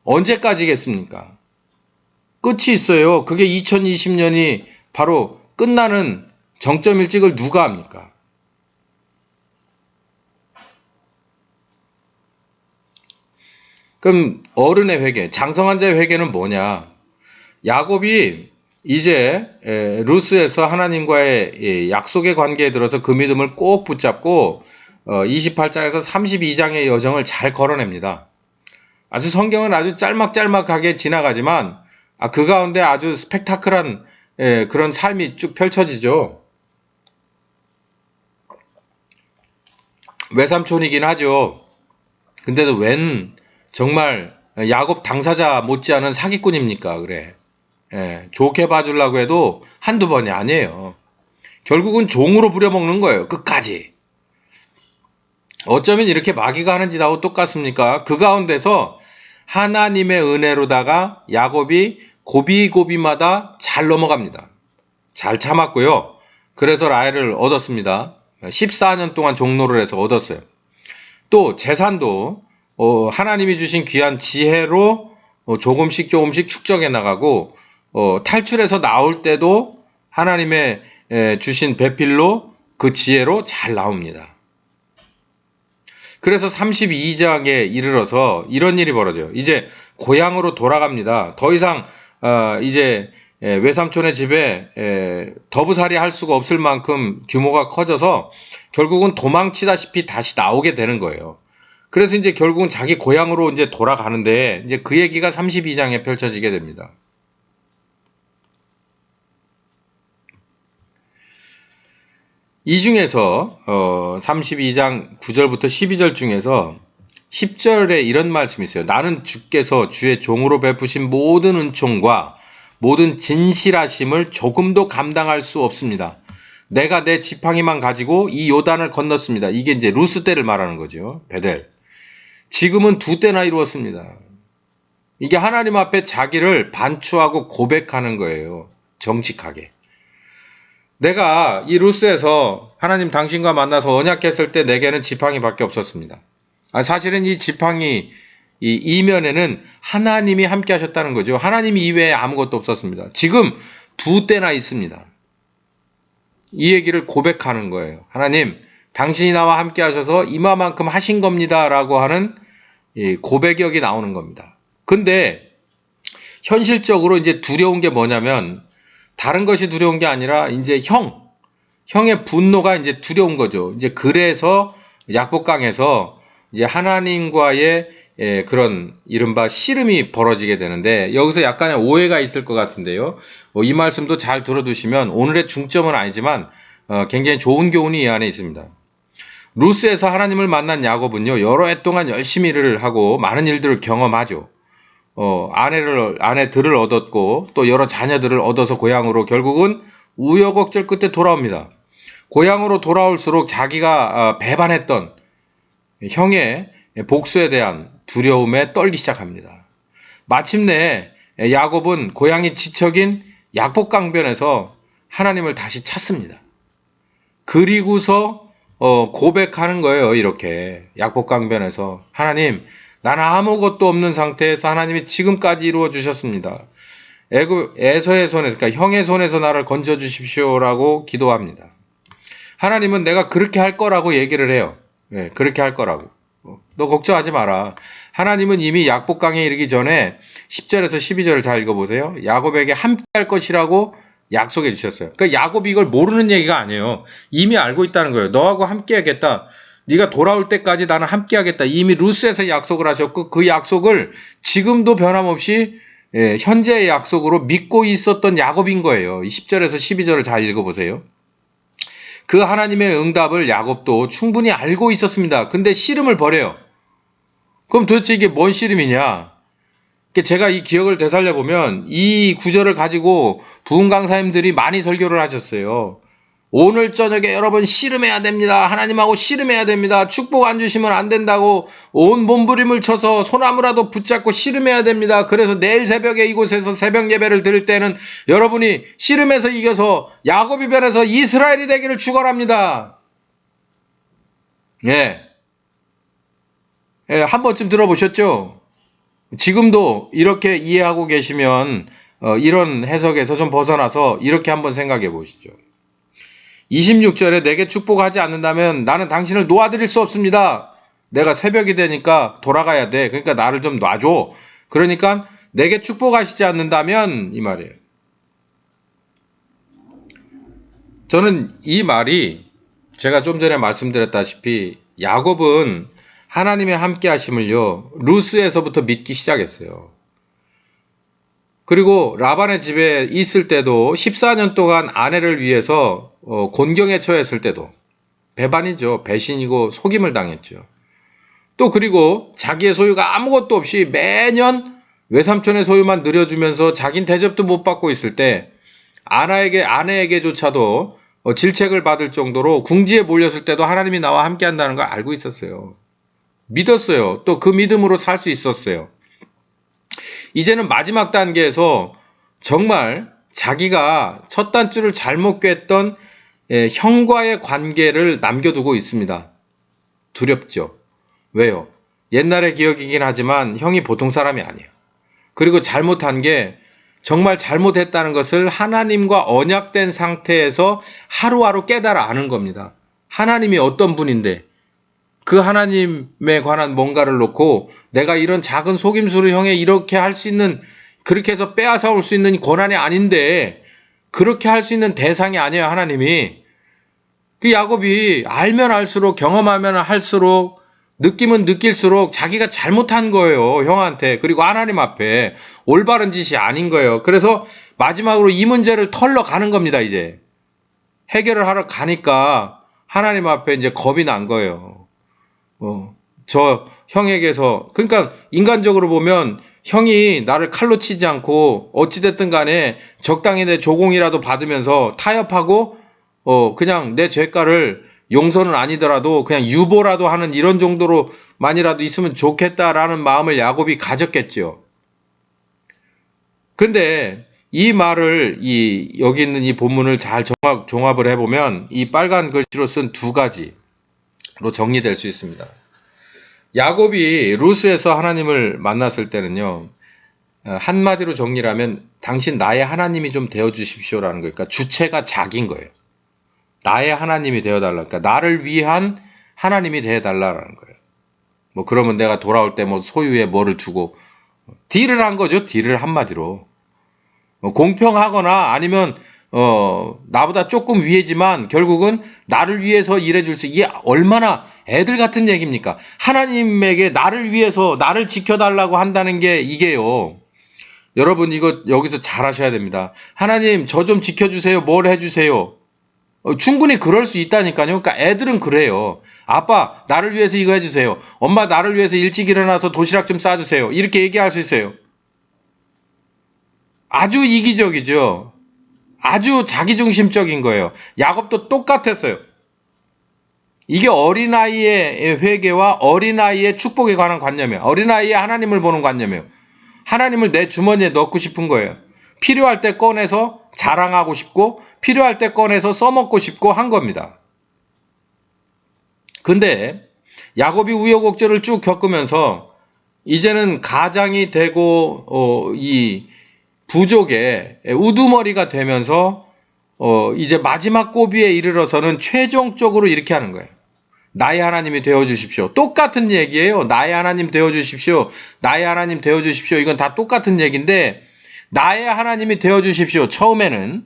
언제까지겠습니까? 끝이 있어요. 그게 2020년이 바로 끝나는 정점 일찍을 누가 합니까? 그럼 어른의 회개, 장성한 자의 회개는 뭐냐? 야곱이 이제 루스에서 하나님과의 약속의 관계에 들어서 그 믿음을 꼭 붙잡고 28장에서 32장의 여정을 잘 걸어냅니다. 아주 성경은 아주 짤막짤막하게 지나가지만 그 가운데 아주 스펙타클한 그런 삶이 쭉 펼쳐지죠. 외삼촌이긴 하죠. 근데도 웬 정말 야곱 당사자 못지않은 사기꾼입니까? 그래. 좋게 봐주려고 해도 한두 번이 아니에요. 결국은 종으로 부려먹는 거예요. 끝까지. 어쩌면 이렇게 마귀가 하는 짓하고 똑같습니까? 그 가운데서 하나님의 은혜로다가 야곱이 고비고비마다 잘 넘어갑니다. 잘 참았고요. 그래서 라헬을 얻었습니다. 14년 동안 종로를 해서 얻었어요. 또 재산도 하나님이 주신 귀한 지혜로 조금씩 축적해 나가고 탈출해서 나올 때도 하나님의 주신 배필로 그 지혜로 잘 나옵니다. 그래서 32장에 이르러서 이런 일이 벌어져요. 이제 고향으로 돌아갑니다. 더 이상 이제 외삼촌의 집에 더부살이 할 수가 없을 만큼 규모가 커져서 결국은 도망치다시피 다시 나오게 되는 거예요. 그래서 이제 결국은 자기 고향으로 이제 돌아가는데 이제 그 얘기가 32장에 펼쳐지게 됩니다. 이 중에서 32장 9절부터 12절 중에서 10절에 이런 말씀이 있어요. 나는 주께서 주의 종으로 베푸신 모든 은총과 모든 진실하심을 조금도 감당할 수 없습니다. 내가 내 지팡이만 가지고 이 요단을 건넜습니다. 이게 이제 루스 때를 말하는 거죠. 베델. 지금은 2때나 이루었습니다. 이게 하나님 앞에 자기를 반추하고 고백하는 거예요. 정직하게. 내가 이 루스에서 하나님 당신과 만나서 언약했을 때 내게는 지팡이밖에 없었습니다. 사실은 이 지팡이 이 이면에는 하나님이 함께 하셨다는 거죠. 하나님 이외에 아무것도 없었습니다. 지금 2때나 있습니다. 이 얘기를 고백하는 거예요. 하나님, 당신이 나와 함께 하셔서 이마만큼 하신 겁니다. 라고 하는 고백이 나오는 겁니다. 근데 현실적으로 이제 두려운 게 뭐냐면 다른 것이 두려운 게 아니라 이제 형의 분노가 이제 두려운 거죠. 이제 그래서 약복강에서 이제 하나님과의 그런 이른바 씨름이 벌어지게 되는데 여기서 약간의 오해가 있을 것 같은데요. 이 말씀도 잘 들어두시면 오늘의 중점은 아니지만 굉장히 좋은 교훈이 이 안에 있습니다. 루스에서 하나님을 만난 야곱은요, 여러 해 동안 열심히 일을 하고 많은 일들을 경험하죠. 아내들을 얻었고 또 여러 자녀들을 얻어서 고향으로 결국은 우여곡절 끝에 돌아옵니다. 고향으로 돌아올수록 자기가 배반했던 형의 복수에 대한 두려움에 떨기 시작합니다. 마침내 야곱은 고향이 지척인 약복강변에서 하나님을 다시 찾습니다. 그리고서 고백하는 거예요. 이렇게 약복강변에서 하나님, 나는 아무것도 없는 상태에서 하나님이 지금까지 이루어 주셨습니다. 에서의 손에서, 그러니까 형의 손에서 나를 건져 주십시오라고 기도합니다. 하나님은 내가 그렇게 할 거라고 얘기를 해요. 네, 그렇게 할 거라고. 너 걱정하지 마라. 하나님은 이미 약복강에 이르기 전에 10절에서 12절을 잘 읽어보세요. 야곱에게 함께 할 것이라고 약속해 주셨어요. 그러니까 야곱이 이걸 모르는 얘기가 아니에요. 이미 알고 있다는 거예요. 너하고 함께 하겠다. 네가 돌아올 때까지 나는 함께 하겠다. 이미 루스에서 약속을 하셨고 그 약속을 지금도 변함없이 현재의 약속으로 믿고 있었던 야곱인 거예요. 10절에서 12절을 잘 읽어보세요. 그 하나님의 응답을 야곱도 충분히 알고 있었습니다. 근데 씨름을 벌여요. 그럼 도대체 이게 뭔 씨름이냐? 제가 이 기억을 되살려보면 이 구절을 가지고 부흥 강사님들이 많이 설교를 하셨어요. 오늘 저녁에 여러분 씨름해야 됩니다. 하나님하고 씨름해야 됩니다. 축복 안 주시면 안 된다고 온 몸부림을 쳐서 소나무라도 붙잡고 씨름해야 됩니다. 그래서 내일 새벽에 이곳에서 새벽 예배를 드릴 때는 여러분이 씨름해서 이겨서 야곱이 변해서 이스라엘이 되기를 축원합니다. 한 번쯤 들어보셨죠? 지금도 이렇게 이해하고 계시면 이런 해석에서 좀 벗어나서 이렇게 한번 생각해 보시죠. 26절에 내게 축복하지 않는다면 나는 당신을 놓아드릴 수 없습니다. 내가 새벽이 되니까 돌아가야 돼. 그러니까 나를 좀 놔줘. 그러니까 내게 축복하시지 않는다면 이 말이에요. 저는 이 말이 제가 좀 전에 말씀드렸다시피 야곱은 하나님의 함께 하심을요. 루스에서부터 믿기 시작했어요. 그리고 라반의 집에 있을 때도 14년 동안 아내를 위해서 곤경에 처했을 때도 배반이죠. 배신이고 속임을 당했죠. 또 그리고 자기의 소유가 아무것도 없이 매년 외삼촌의 소유만 늘려주면서 자긴 대접도 못 받고 있을 때 아내에게조차도 질책을 받을 정도로 궁지에 몰렸을 때도 하나님이 나와 함께 한다는 걸 알고 있었어요. 믿었어요. 또 그 믿음으로 살 수 있었어요. 이제는 마지막 단계에서 정말 자기가 첫 단추를 잘못 꿰었던 형과의 관계를 남겨두고 있습니다. 두렵죠. 왜요? 옛날의 기억이긴 하지만 형이 보통 사람이 아니에요. 그리고 잘못한 게 정말 잘못했다는 것을 하나님과 언약된 상태에서 하루하루 깨달아 아는 겁니다. 하나님이 어떤 분인데 그 하나님에 관한 뭔가를 놓고 내가 이런 작은 속임수를 형에 이렇게 할 수 있는, 그렇게 해서 빼앗아 올 수 있는 권한이 아닌데 그렇게 할 수 있는 대상이 아니에요. 하나님이. 그 야곱이 알면 알수록, 경험하면 할수록, 느끼면 느낄수록 자기가 잘못한 거예요. 형한테. 그리고 하나님 앞에 올바른 짓이 아닌 거예요. 그래서 마지막으로 이 문제를 털러 가는 겁니다. 이제 해결을 하러 가니까 하나님 앞에 이제 겁이 난 거예요. 저 형에게서, 그러니까 인간적으로 보면 형이 나를 칼로 치지 않고 어찌됐든 간에 적당히 내 조공이라도 받으면서 타협하고 그냥 내 죄가를, 용서는 아니더라도 그냥 유보라도 하는 이런 정도로만이라도 있으면 좋겠다라는 마음을 야곱이 가졌겠죠. 근데 이 말을, 여기 있는 이 본문을 잘 종합을 해보면 이 빨간 글씨로 쓴 두 가지로 정리될 수 있습니다. 야곱이 루스에서 하나님을 만났을 때는요, 한마디로 정리를 하면 당신 나의 하나님이 좀 되어주십시오라는 거니까 주체가 자기인 거예요. 나의 하나님이 되어달라. 그러니까 나를 위한 하나님이 되어달라는 거예요. 뭐 그러면 내가 돌아올 때 뭐 소유에 뭐를 주고 딜을 한 거죠. 딜을 한마디로. 공평하거나 아니면 나보다 조금 위에지만 결국은 나를 위해서 일해줄 수, 이게 얼마나 애들 같은 얘기입니까? 하나님에게 나를 위해서 나를 지켜달라고 한다는 게 이게요. 여러분 이거 여기서 잘 하셔야 됩니다. 하나님 저 좀 지켜주세요. 뭘 해주세요. 충분히 그럴 수 있다니까요. 그러니까 애들은 그래요. 아빠 나를 위해서 이거 해주세요. 엄마 나를 위해서 일찍 일어나서 도시락 좀 싸주세요. 이렇게 얘기할 수 있어요. 아주 이기적이죠. 아주 자기중심적인 거예요. 야곱도 똑같았어요. 이게 어린아이의 회개와 어린아이의 축복에 관한 관념이에요. 어린아이의 하나님을 보는 관념이에요. 하나님을 내 주머니에 넣고 싶은 거예요. 필요할 때 꺼내서 자랑하고 싶고 필요할 때 꺼내서 써먹고 싶고 한 겁니다. 근데 야곱이 우여곡절을 쭉 겪으면서 이제는 가장이 되고 이 부족의 우두머리가 되면서 이제 마지막 고비에 이르러서는 최종적으로 이렇게 하는 거예요. 나의 하나님이 되어주십시오. 똑같은 얘기예요. 나의 하나님 되어주십시오. 나의 하나님 되어주십시오. 이건 다 똑같은 얘기인데 나의 하나님이 되어주십시오. 처음에는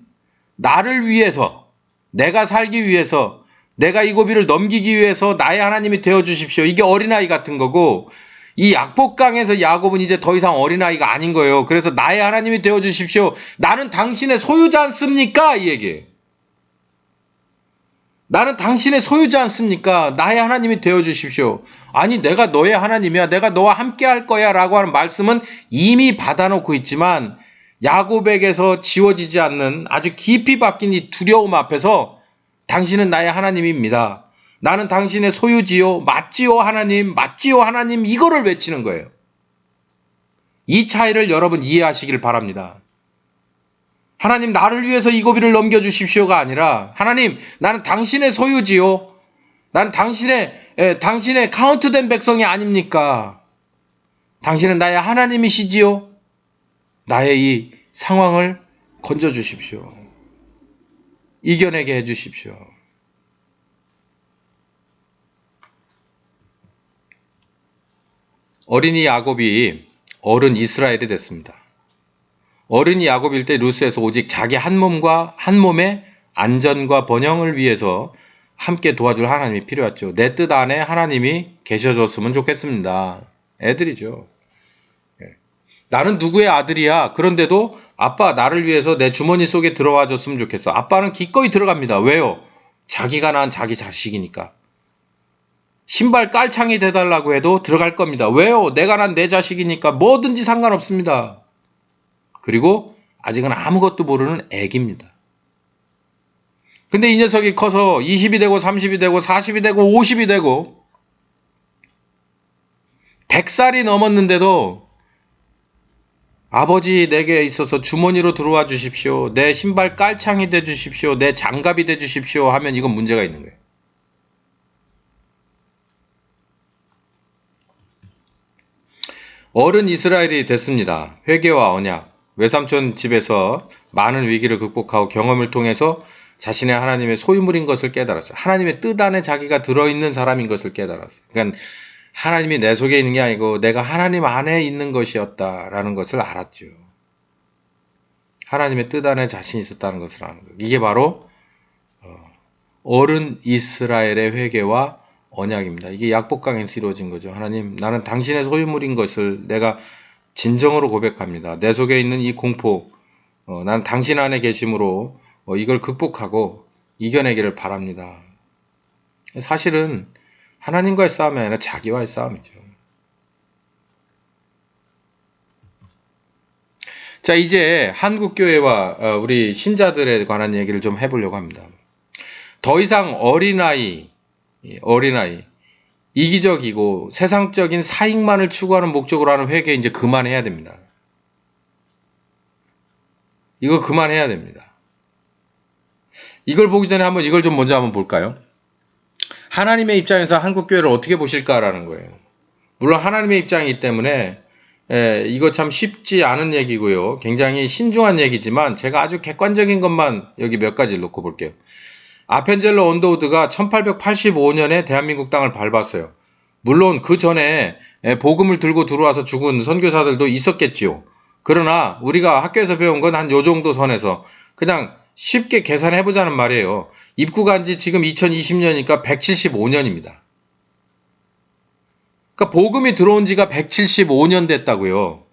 나를 위해서, 내가 살기 위해서, 내가 이 고비를 넘기기 위해서 나의 하나님이 되어주십시오. 이게 어린아이 같은 거고, 이 약복강에서 야곱은 이제 더 이상 어린아이가 아닌 거예요. 그래서 나의 하나님이 되어주십시오. 나는 당신의 소유지 않습니까? 이 얘기예요. 나는 당신의 소유지 않습니까? 나의 하나님이 되어주십시오. 아니 내가 너의 하나님이야. 내가 너와 함께 할 거야 라고 하는 말씀은 이미 받아놓고 있지만 야곱에게서 지워지지 않는 아주 깊이 박힌 이 두려움 앞에서 당신은 나의 하나님입니다. 나는 당신의 소유지요. 맞지요 하나님. 맞지요 하나님. 이거를 외치는 거예요. 이 차이를 여러분 이해하시길 바랍니다. 하나님 나를 위해서 이 고비를 넘겨주십시오가 아니라 하나님 나는 당신의 소유지요. 나는 당신의 카운트된 백성이 아닙니까? 당신은 나의 하나님이시지요. 나의 이 상황을 건져주십시오. 이겨내게 해주십시오. 어린이 야곱이 어른 이스라엘이 됐습니다. 어른이 야곱일 때 루스에서 오직 자기 한 몸의 안전과 번영을 위해서 함께 도와줄 하나님이 필요했죠. 내 뜻 안에 하나님이 계셔줬으면 좋겠습니다. 애들이죠. 나는 누구의 아들이야. 그런데도 아빠 나를 위해서 내 주머니 속에 들어와 줬으면 좋겠어. 아빠는 기꺼이 들어갑니다. 왜요? 자기가 낳은 자기 자식이니까. 신발 깔창이 돼달라고 해도 들어갈 겁니다. 왜요? 내가 난 내 자식이니까 뭐든지 상관없습니다. 그리고 아직은 아무것도 모르는 애기입니다. 근데 이 녀석이 커서 20이 되고 30이 되고 40이 되고 50이 되고 100살이 넘었는데도 아버지 내게 있어서 주머니로 들어와 주십시오. 내 신발 깔창이 돼 주십시오. 내 장갑이 돼 주십시오 하면 이건 문제가 있는 거예요. 어른 이스라엘이 됐습니다. 회개와 언약. 외삼촌 집에서 많은 위기를 극복하고 경험을 통해서 자신의 하나님의 소유물인 것을 깨달았어요. 하나님의 뜻 안에 자기가 들어있는 사람인 것을 깨달았어요. 그러니까 하나님이 내 속에 있는 게 아니고 내가 하나님 안에 있는 것이었다라는 것을 알았죠. 하나님의 뜻 안에 자신이 있었다는 것을 아는 거예요. 이게 바로 어른 이스라엘의 회개와 언약입니다. 이게 약복강에서 이루어진 거죠. 하나님, 나는 당신의 소유물인 것을 내가 진정으로 고백합니다. 내 속에 있는 이 공포, 나는 당신 안에 계심으로 이걸 극복하고 이겨내기를 바랍니다. 사실은 하나님과의 싸움이 아니라 자기와의 싸움이죠. 자, 이제 한국교회와 우리 신자들에 관한 얘기를 좀 해보려고 합니다. 더 이상 어린아이, 이기적이고 세상적인 사익만을 추구하는 목적으로 하는 회개 이제 그만해야 됩니다. 이거 그만해야 됩니다. 이걸 보기 전에 이걸 좀 먼저 한번 볼까요? 하나님의 입장에서 한국교회를 어떻게 보실까라는 거예요. 물론 하나님의 입장이기 때문에 이거 참 쉽지 않은 얘기고요. 굉장히 신중한 얘기지만 제가 아주 객관적인 것만 여기 몇 가지를 놓고 볼게요. 아펜젤러 언더우드가 1885년에 대한민국 땅을 밟았어요. 물론 그 전에 복음을 들고 들어와서 죽은 선교사들도 있었겠지요. 그러나 우리가 학교에서 배운 건 한 요 정도 선에서 그냥 쉽게 계산해보자는 말이에요. 입국한 지 지금 2020년이니까 175년입니다. 그러니까 복음이 들어온 지가 175년 됐다고요.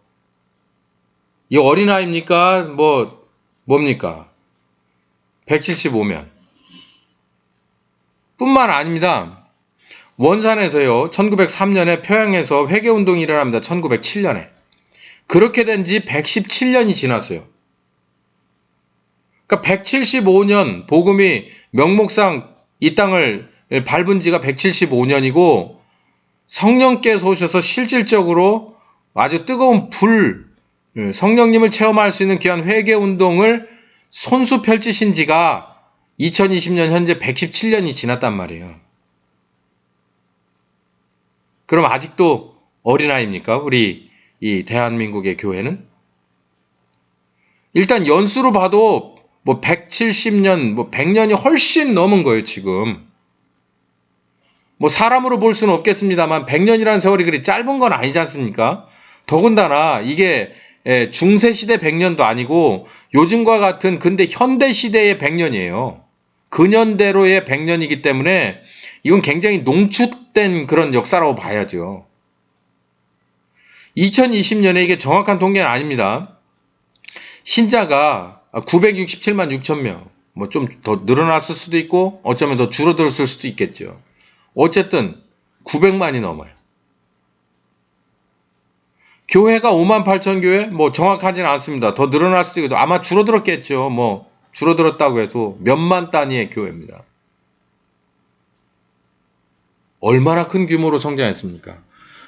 이 어린아이입니까? 뭡니까? 175면. 뿐만 아닙니다. 원산에서요, 1903년에 평양에서 회개운동이 일어납니다. 1907년에. 그렇게 된 지 117년이 지났어요. 그러니까 175년 복음이 명목상 이 땅을 밟은 지가 175년이고 성령께서 오셔서 실질적으로 아주 뜨거운 성령님을 체험할 수 있는 귀한 회개운동을 손수 펼치신 지가 2020년 현재 117년이 지났단 말이에요. 그럼 아직도 어린아이입니까? 우리 이 대한민국의 교회는? 일단 연수로 봐도 170년, 100년이 훨씬 넘은 거예요, 지금. 사람으로 볼 수는 없겠습니다만 100년이라는 세월이 그리 짧은 건 아니지 않습니까? 더군다나 이게 중세시대 100년도 아니고 요즘과 같은 근대 현대시대의 100년이에요. 근현대로의 100년이기 때문에 이건 굉장히 농축된 그런 역사라고 봐야죠. 2020년에 이게 정확한 통계는 아닙니다. 신자가 967만 6천 명, 좀 더 늘어났을 수도 있고 어쩌면 더 줄어들었을 수도 있겠죠. 어쨌든 900만이 넘어요. 교회가 5만 8천 교회? 정확하지는 않습니다. 더 늘어날 수도 있고 아마 줄어들었겠죠. 줄어들었다고 해서 몇만 단위의 교회입니다. 얼마나 큰 규모로 성장했습니까?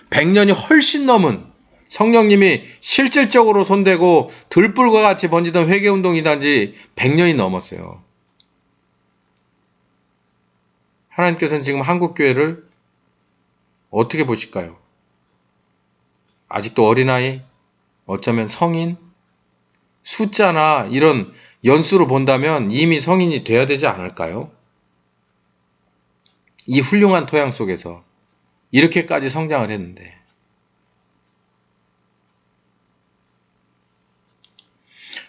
100년이 훨씬 넘은 성령님이 실질적으로 손대고 들불과 같이 번지던 회개운동이단지 100년이 넘었어요. 하나님께서는 지금 한국교회를 어떻게 보실까요? 아직도 어린아이? 어쩌면 성인? 숫자나 이런 연수로 본다면 이미 성인이 돼야 되지 않을까요? 이 훌륭한 토양 속에서 이렇게까지 성장을 했는데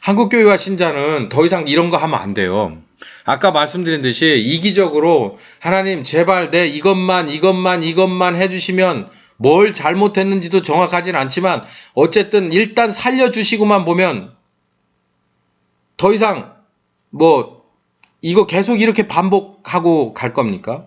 한국교회와 신자는 더 이상 이런 거 하면 안 돼요. 아까 말씀드린 듯이 이기적으로 하나님 제발 내 이것만 해주시면 뭘 잘못했는지도 정확하진 않지만 어쨌든 일단 살려주시고만 보면 더 이상 이거 계속 이렇게 반복하고 갈 겁니까?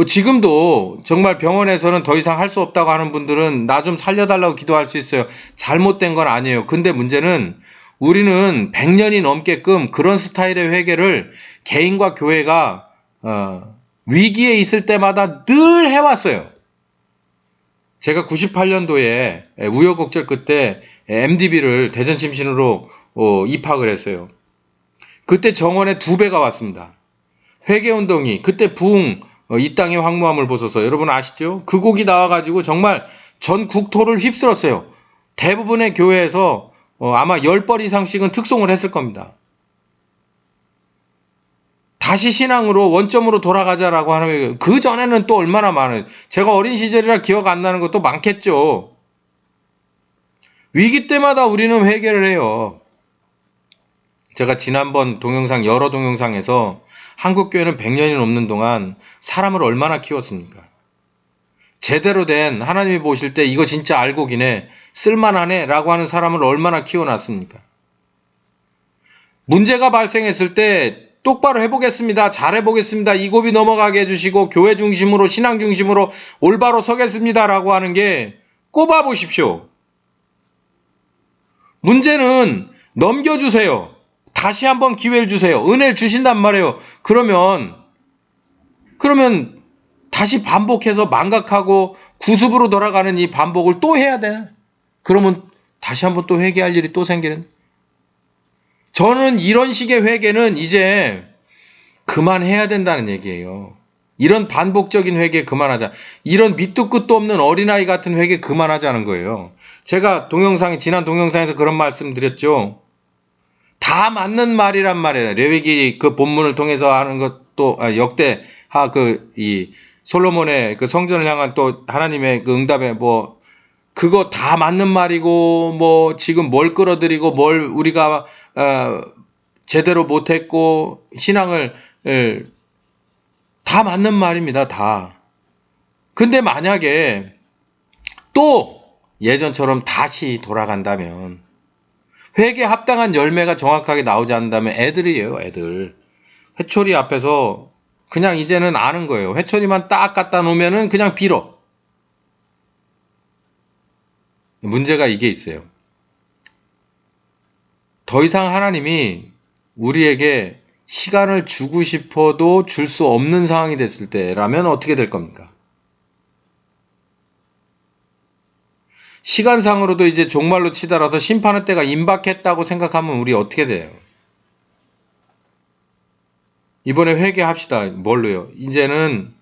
지금도 정말 병원에서는 더 이상 할 수 없다고 하는 분들은 나 좀 살려달라고 기도할 수 있어요. 잘못된 건 아니에요. 근데 문제는 우리는 100년이 넘게끔 그런 스타일의 회개를 개인과 교회가 위기에 있을 때마다 늘 해왔어요. 제가 98년도에 우여곡절 끝에 MDB를 대전침신으로 입학을 했어요. 그때 정원에 2배가 왔습니다. 회개운동이 그때 부흥 이 땅의 황무함을 보소서 여러분 아시죠? 그 곡이 나와가지고 정말 전 국토를 휩쓸었어요. 대부분의 교회에서 아마 10번 이상씩은 특송을 했을 겁니다. 다시 신앙으로 원점으로 돌아가자라고 하는, 그 전에는 또 얼마나 많아요. 제가 어린 시절이라 기억 안 나는 것도 많겠죠. 위기 때마다 우리는 회개를 해요. 제가 지난번 동영상, 여러 동영상에서 한국교회는 100년이 넘는 동안 사람을 얼마나 키웠습니까? 제대로 된, 하나님이 보실 때 이거 진짜 알고 기네, 쓸만하네 라고 하는 사람을 얼마나 키워놨습니까? 문제가 발생했을 때 똑바로 해보겠습니다. 잘해보겠습니다. 이 고비 넘어가게 해주시고 교회 중심으로, 신앙 중심으로 올바로 서겠습니다 라고 하는 게, 꼽아보십시오. 문제는 넘겨주세요. 다시 한번 기회를 주세요. 은혜를 주신단 말이에요. 그러면 다시 반복해서 망각하고 구습으로 돌아가는 이 반복을 또 해야 돼. 그러면 다시 한번 또 회개할 일이 또 생기는. 저는 이런 식의 회개는 이제 그만해야 된다는 얘기예요. 이런 반복적인 회개 그만하자. 이런 밑도 끝도 없는 어린아이 같은 회개 그만하자는 거예요. 제가 지난 동영상에서 그런 말씀 드렸죠. 다 맞는 말이란 말이에요. 레위기 그 본문을 통해서 하는 것도, 역대하 이 솔로몬의 그 성전을 향한 또 하나님의 그 응답에 그거 다 맞는 말이고, 지금 뭘 끌어들이고, 뭘 우리가, 제대로 못했고, 신앙을, 다 맞는 말입니다, 다. 근데 만약에 또 예전처럼 다시 돌아간다면, 회개에 합당한 열매가 정확하게 나오지 않는다면 애들이에요, 애들. 회초리 앞에서 그냥 이제는 아는 거예요. 회초리만 딱 갖다 놓으면은 그냥 빌어. 문제가 이게 있어요. 더 이상 하나님이 우리에게 시간을 주고 싶어도 줄 수 없는 상황이 됐을 때라면 어떻게 될 겁니까? 시간상으로도 이제 종말로 치달아서 심판의 때가 임박했다고 생각하면 우리 어떻게 돼요? 이번에 회개합시다. 뭘로요? 이제는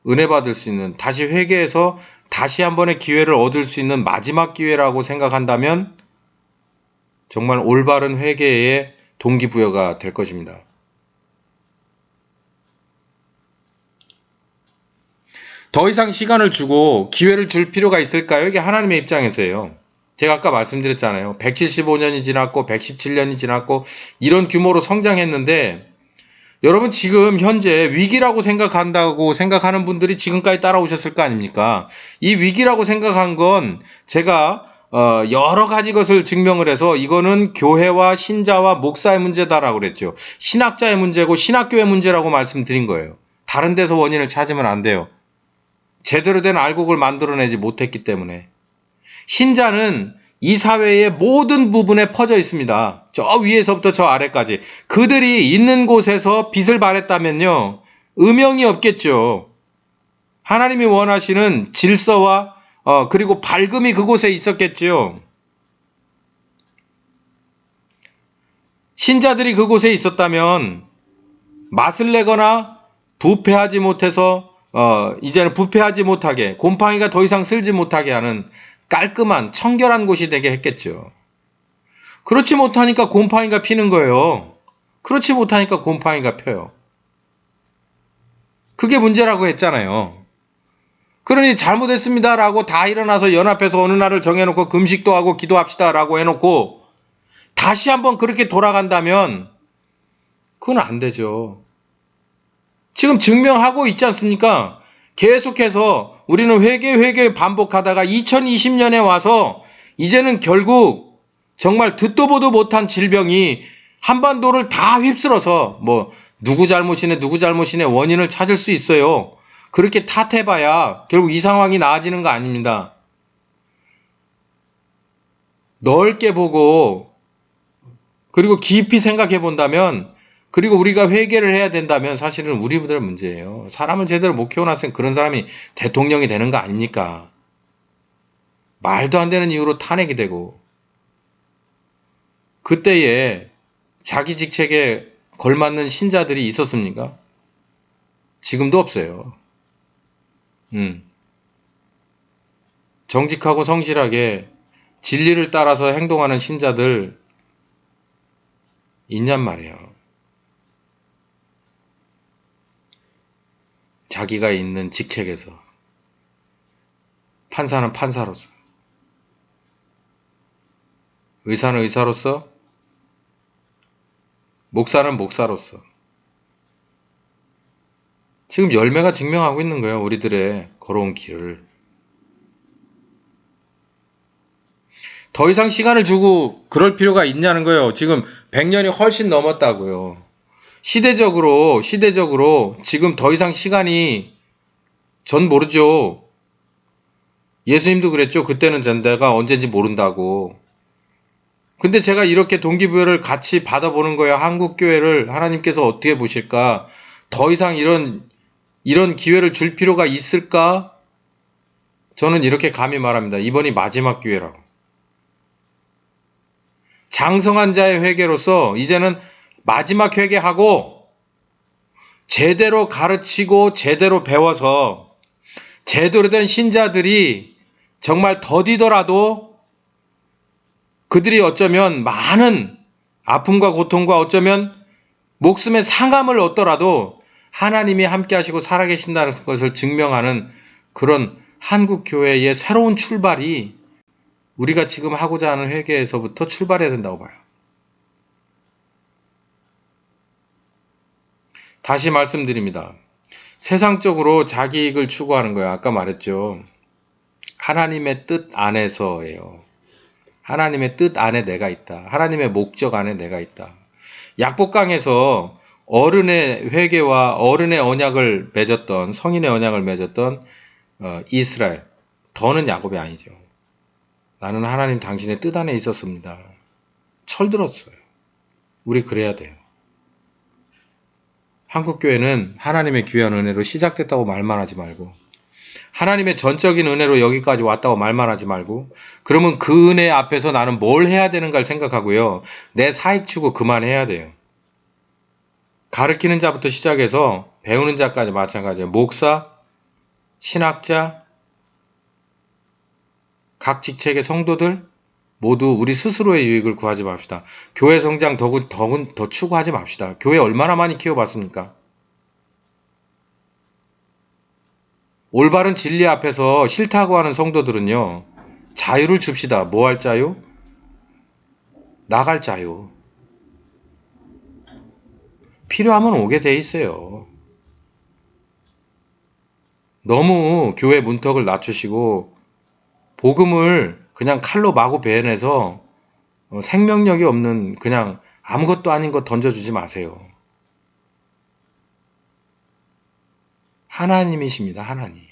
은혜 받을 수 있는, 다시 회개해서 다시 한 번의 기회를 얻을 수 있는 마지막 기회라고 생각한다면 정말 올바른 회개의 동기부여가 될 것입니다. 더 이상 시간을 주고 기회를 줄 필요가 있을까요? 이게 하나님의 입장에서예요. 제가 아까 말씀드렸잖아요. 175년이 지났고 117년이 지났고 이런 규모로 성장했는데, 여러분 지금 현재 위기라고 생각한다고 생각하는 분들이 지금까지 따라오셨을 거 아닙니까? 이 위기라고 생각한 건 제가 여러 가지 것을 증명을 해서 이거는 교회와 신자와 목사의 문제다라고 그랬죠. 신학자의 문제고 신학교의 문제라고 말씀드린 거예요. 다른 데서 원인을 찾으면 안 돼요. 제대로 된 알곡을 만들어내지 못했기 때문에. 신자는 이 사회의 모든 부분에 퍼져 있습니다. 저 위에서부터 저 아래까지. 그들이 있는 곳에서 빛을 발했다면요, 음영이 없겠죠. 하나님이 원하시는 질서와 그리고 밝음이 그곳에 있었겠죠. 신자들이 그곳에 있었다면 맛을 내거나 부패하지 못해서 이제는 부패하지 못하게, 곰팡이가 더 이상 슬지 못하게 하는 깔끔한 청결한 곳이 되게 했겠죠. 그렇지 못하니까 곰팡이가 피는 거예요. 그렇지 못하니까 곰팡이가 펴요. 그게 문제라고 했잖아요. 그러니 잘못했습니다라고 다 일어나서 연합해서 어느 날을 정해놓고 금식도 하고 기도합시다라고 해놓고 다시 한번 그렇게 돌아간다면 그건 안 되죠. 지금 증명하고 있지 않습니까? 계속해서 우리는 회개 반복하다가 2020년에 와서 이제는 결국 정말 듣도 보도 못한 질병이 한반도를 다 휩쓸어서 누구 잘못이네 원인을 찾을 수 있어요. 그렇게 탓해봐야 결국 이 상황이 나아지는 거 아닙니다. 넓게 보고 그리고 깊이 생각해 본다면, 그리고 우리가 회개를 해야 된다면 사실은 우리들 문제예요. 사람을 제대로 못 키워놨으면 그런 사람이 대통령이 되는 거 아닙니까? 말도 안 되는 이유로 탄핵이 되고, 그때에 자기 직책에 걸맞는 신자들이 있었습니까? 지금도 없어요. 정직하고 성실하게 진리를 따라서 행동하는 신자들 있냔 말이에요. 자기가 있는 직책에서. 판사는 판사로서, 의사는 의사로서, 목사는 목사로서. 지금 열매가 증명하고 있는 거예요. 우리들의 걸어온 길을. 더 이상 시간을 주고 그럴 필요가 있냐는 거예요. 지금 100년이 훨씬 넘었다고요. 시대적으로 지금 더 이상 시간이, 전 모르죠. 예수님도 그랬죠. 그때는 전대가 언제인지 모른다고. 근데 제가 이렇게 동기부여를 같이 받아보는 거예요. 한국교회를 하나님께서 어떻게 보실까? 더 이상 이런 기회를 줄 필요가 있을까? 저는 이렇게 감히 말합니다. 이번이 마지막 기회라고. 장성한 자의 회개로서 이제는 마지막 회개하고 제대로 가르치고 제대로 배워서 제대로 된 신자들이 정말 더디더라도 그들이 어쩌면 많은 아픔과 고통과 어쩌면 목숨의 상함을 얻더라도 하나님이 함께 하시고 살아계신다는 것을 증명하는 그런 한국교회의 새로운 출발이 우리가 지금 하고자 하는 회개에서부터 출발해야 된다고 봐요. 다시 말씀드립니다. 세상적으로 자기 이익을 추구하는 거예요. 아까 말했죠. 하나님의 뜻 안에서예요. 하나님의 뜻 안에 내가 있다. 하나님의 목적 안에 내가 있다. 약복강에서 어른의 회개와 어른의 언약을 맺었던, 성인의 언약을 맺었던 이스라엘, 더는 야곱이 아니죠. 나는 하나님 당신의 뜻 안에 있었습니다. 철들었어요. 우리 그래야 돼요. 한국교회는 하나님의 귀한 은혜로 시작됐다고 말만 하지 말고, 하나님의 전적인 은혜로 여기까지 왔다고 말만 하지 말고, 그러면 그 은혜 앞에서 나는 뭘 해야 되는가를 생각하고요. 내 사익 추구 그만해야 돼요. 가르치는 자부터 시작해서 배우는 자까지 마찬가지예요. 목사, 신학자, 각 직책의 성도들 모두 우리 스스로의 유익을 구하지 맙시다. 교회 성장 더 추구하지 맙시다. 교회 얼마나 많이 키워봤습니까? 올바른 진리 앞에서 싫다고 하는 성도들은요, 자유를 줍시다. 뭐 할 자유? 나갈 자유. 필요하면 오게 돼 있어요. 너무 교회 문턱을 낮추시고 복음을 그냥 칼로 마구 베어내서 생명력이 없는 그냥 아무것도 아닌 것 던져주지 마세요. 하나님이십니다. 하나님.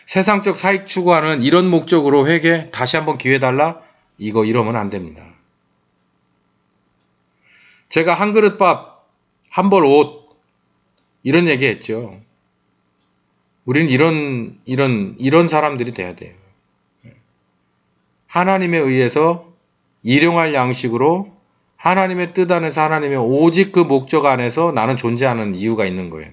세상적 사익 추구하는 이런 목적으로 회개, 다시 한번 기회 달라? 이러면 안 됩니다. 제가 한 그릇 밥, 한 벌 옷, 이런 얘기 했죠. 우린 이런 사람들이 돼야 돼요. 하나님에 의해서 일용할 양식으로 하나님의 뜻 안에서 하나님의 오직 그 목적 안에서 나는 존재하는 이유가 있는 거예요.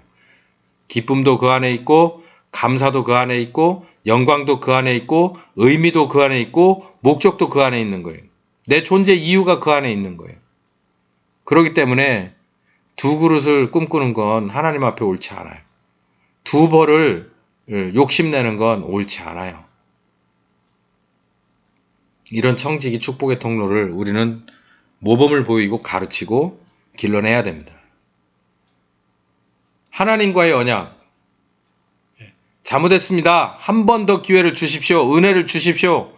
기쁨도 그 안에 있고, 감사도 그 안에 있고, 영광도 그 안에 있고, 의미도 그 안에 있고, 목적도 그 안에 있는 거예요. 내 존재 이유가 그 안에 있는 거예요. 그렇기 때문에 두 그릇을 꿈꾸는 건 하나님 앞에 옳지 않아요. 두 벌을 욕심내는 건 옳지 않아요. 이런 청지기 축복의 통로를 우리는 모범을 보이고 가르치고 길러내야 됩니다. 하나님과의 언약. 잘못했습니다. 한 번 더 기회를 주십시오. 은혜를 주십시오.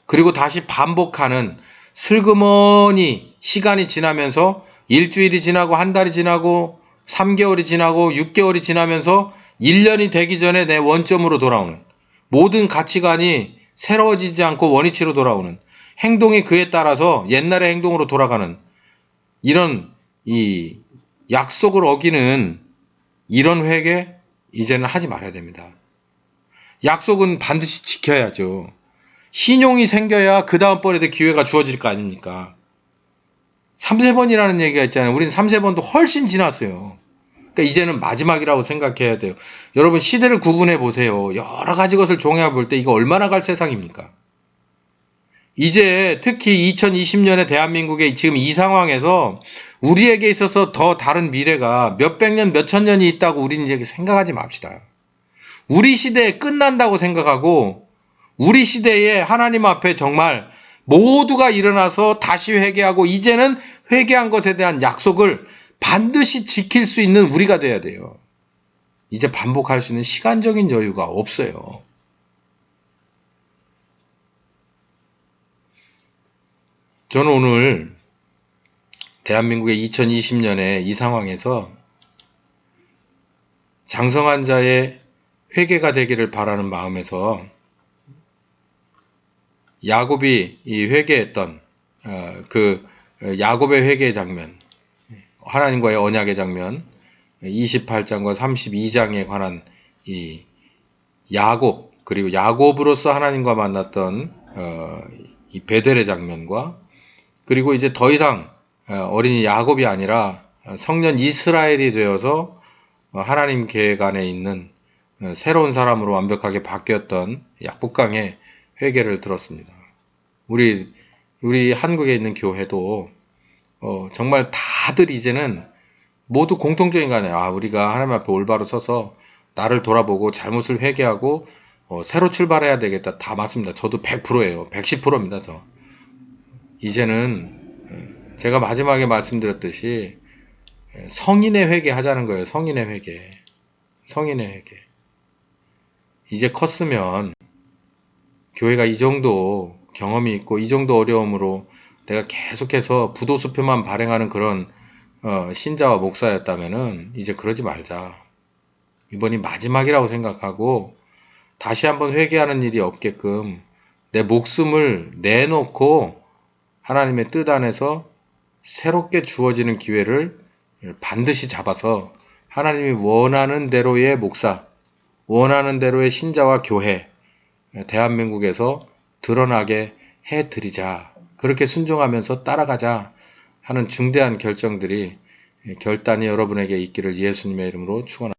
그리고 다시 반복하는, 슬그머니 시간이 지나면서 일주일이 지나고 한 달이 지나고 3개월이 지나고 6개월이 지나면서 1년이 되기 전에 내 원점으로 돌아오는, 모든 가치관이 새로워지지 않고 원위치로 돌아오는, 행동이 그에 따라서 옛날의 행동으로 돌아가는 이런 이 약속을 어기는 이런 회개 이제는 하지 말아야 됩니다. 약속은 반드시 지켜야죠. 신용이 생겨야 그 다음번에도 기회가 주어질 거 아닙니까? 3-4번이라는 얘기가 있잖아요. 우린 3-4번도 훨씬 지났어요. 그러니까 이제는 마지막이라고 생각해야 돼요. 여러분, 시대를 구분해 보세요. 여러 가지 것을 종합해 볼 때 이거 얼마나 갈 세상입니까? 이제 특히 2020년에 대한민국의 지금 이 상황에서 우리에게 있어서 더 다른 미래가 몇백 년, 몇천 년이 있다고 우리는 이제 생각하지 맙시다. 우리 시대에 끝난다고 생각하고 우리 시대에 하나님 앞에 정말 모두가 일어나서 다시 회개하고 이제는 회개한 것에 대한 약속을 반드시 지킬 수 있는 우리가 돼야 돼요. 이제 반복할 수 있는 시간적인 여유가 없어요. 저는 오늘 대한민국의 2020년에 이 상황에서 장성한 자의 회개가 되기를 바라는 마음에서 야곱이 이 회개했던 그 야곱의 회개 장면, 하나님과의 언약의 장면 28장과 32장에 관한 이 야곱, 그리고 야곱으로서 하나님과 만났던 이 베델의 장면과 그리고 이제 더 이상 어린이 야곱이 아니라 성년 이스라엘이 되어서 하나님 계획 안에 있는 새로운 사람으로 완벽하게 바뀌었던 약복강의 회개를 들었습니다. 우리 한국에 있는 교회도 정말 다들 이제는 모두 공통적인 거 아니에요. 우리가 하나님 앞에 올바로 서서 나를 돌아보고 잘못을 회개하고 새로 출발해야 되겠다. 다 맞습니다. 저도 100%예요. 110%입니다. 저. 이제는 제가 마지막에 말씀드렸듯이 성인의 회개 하자는 거예요. 성인의 회개. 성인의 회개. 이제 컸으면 교회가 이 정도 경험이 있고 이 정도 어려움으로 내가 계속해서 부도수표만 발행하는 그런 신자와 목사였다면은 이제 그러지 말자. 이번이 마지막이라고 생각하고 다시 한번 회개하는 일이 없게끔 내 목숨을 내놓고 하나님의 뜻 안에서 새롭게 주어지는 기회를 반드시 잡아서 하나님이 원하는 대로의 목사, 원하는 대로의 신자와 교회, 대한민국에서 드러나게 해드리자. 그렇게 순종하면서 따라가자 하는 중대한 결정들이 결단이 여러분에게 있기를 예수님의 이름으로 축원합니다.